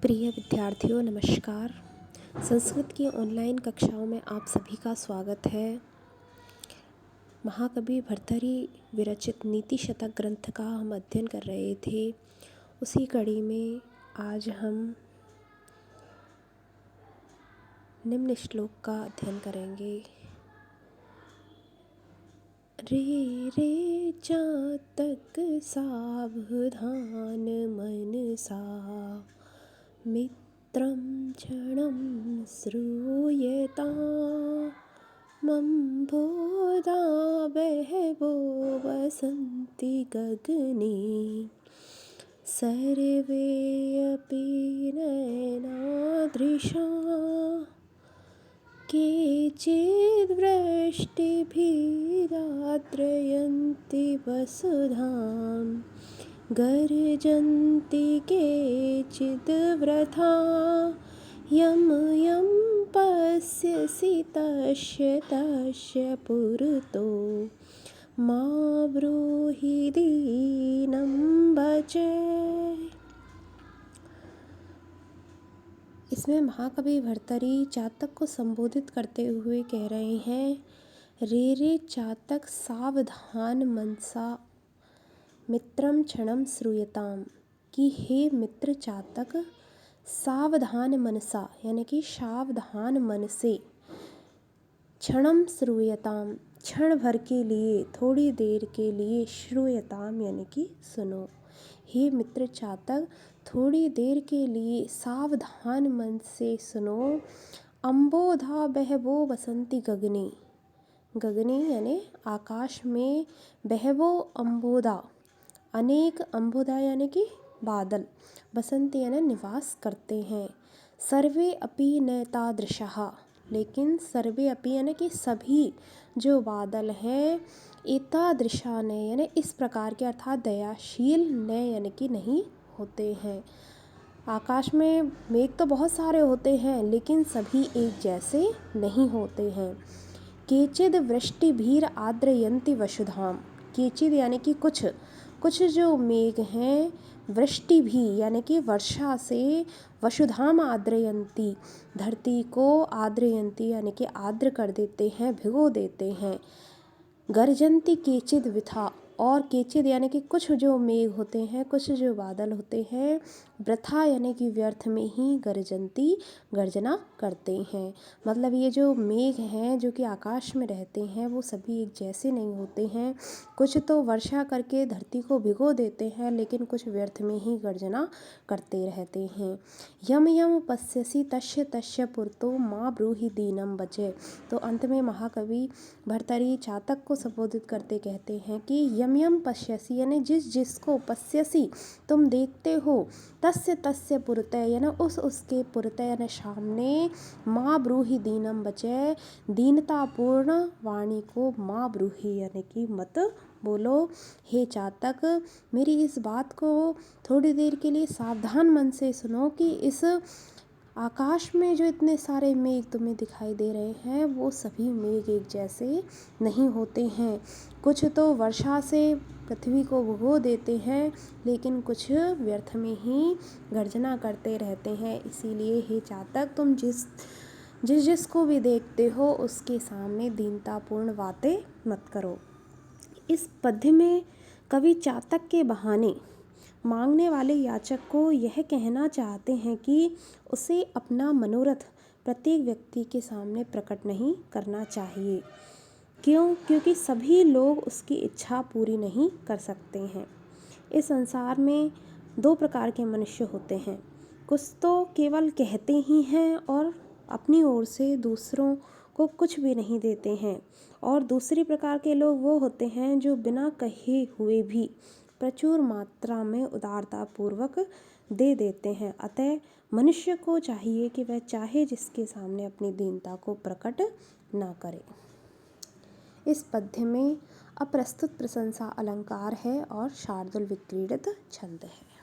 प्रिय विद्यार्थियों नमस्कार। संस्कृत की ऑनलाइन कक्षाओं में आप सभी का स्वागत है। महाकवि भर्तृहरि विरचित नीति शतक ग्रंथ का हम अध्ययन कर रहे थे। उसी कड़ी में आज हम निम्न श्लोक का अध्ययन करेंगे। रे रे चातक सावधान मनसा मित्रं क्षणं श्रूयतामम्भोधा बहवो वसन्ति गगने सर्वे अपि नयनादृशा केचिद्वृष्टिभिराद्रयन्ति वसुधां गर्जन्ति केचिद्वृथा यं यं पश्यसि तस्य तस्य पुरतो मा ब्रूहि दीनं वचः। इसमें महाकवि भर्तृहरि चातक को संबोधित करते हुए कह रहे हैं, रे रे चातक सावधान मनसा मित्रं क्षणं श्रूयताम, कि हे मित्र चातक सावधान मनसा यानी कि सावधान मन से क्षणं श्रूयताम क्षण भर के लिए थोड़ी देर के लिए श्रूयताम यानी कि सुनो। हे मित्र चातक थोड़ी देर के लिए सावधान मन से सुनो। अम्बोधा बहवो वसंती गगने, गगने यानी आकाश में, बहवो अम्बोधा अनेक, अम्बोधा यानी कि बादल, बसंती यानी निवास करते हैं। सर्वे अपि न तादृशः, लेकिन सर्वे अपि यानी कि सभी जो बादल हैं, एतादृशा न यानी इस प्रकार के अर्थात दयाशील न यानी कि नहीं होते हैं। आकाश में मेघ तो बहुत सारे होते हैं लेकिन सभी एक जैसे नहीं होते हैं। केचिद वृष्टिभिर आद्रयन्ति वसुधाम, केचिद यानी कि कुछ जो मेघ हैं, वृष्टि भी यानी कि वर्षा से, वसुधाम आद्रयन्ति धरती को, आद्रयन्ति यानी कि आर्द्र कर देते हैं, भिगो देते हैं। गर्जन्ति केचिद वृथा, और केचिद यानी कि कुछ जो मेघ होते हैं, कुछ जो बादल होते हैं, वृथा यानी कि व्यर्थ में ही गर्जन्ति गर्जना करते हैं। मतलब ये जो मेघ हैं जो कि आकाश में रहते हैं वो सभी एक जैसे नहीं होते हैं। कुछ तो वर्षा करके धरती को भिगो देते हैं लेकिन कुछ व्यर्थ में ही गर्जना करते रहते हैं। यम यम पश्यसि तस्य तस्य पुरतो माँ ब्रूहि दीनं वचः। तो अंत में महाकवि भर्तृहरि चातक को संबोधित करते कहते हैं कि यम यम पश्यसि यानी जिस जिसको, पश्यसि तुम देखते हो, तस्य तस्य पुरतः यानी उसके पुरतः यानी सामने, माँ ब्रूहि दीनं वचः दीनतापूर्ण वाणी को माँ ब्रूहि यानी कि मत बोलो। हे चातक मेरी इस बात को थोड़ी देर के लिए सावधान मन से सुनो कि इस आकाश में जो इतने सारे मेघ तुम्हें दिखाई दे रहे हैं वो सभी मेघ एक जैसे नहीं होते हैं। कुछ तो वर्षा से पृथ्वी को भिगो देते हैं लेकिन कुछ व्यर्थ में ही गर्जना करते रहते हैं। इसीलिए हे चातक तुम जिसको भी देखते हो उसके सामने दीनतापूर्ण बातें मत करो। इस पद्य में कवि चातक के बहाने मांगने वाले याचक को यह कहना चाहते हैं कि उसे अपना मनोरथ प्रत्येक व्यक्ति के सामने प्रकट नहीं करना चाहिए। क्यों? क्योंकि सभी लोग उसकी इच्छा पूरी नहीं कर सकते हैं। इस संसार में दो प्रकार के मनुष्य होते हैं। कुछ तो केवल कहते ही हैं और अपनी ओर से दूसरों को कुछ भी नहीं देते हैं, और दूसरी प्रकार के लोग वो होते हैं जो बिना कहे हुए भी प्रचुर मात्रा में उदारतापूर्वक दे देते हैं। अतः मनुष्य को चाहिए कि वह चाहे जिसके सामने अपनी दीनता को प्रकट ना करे। इस पद्य में अप्रस्तुत प्रशंसा अलंकार है और शार्दूल विक्रीडित छंद है।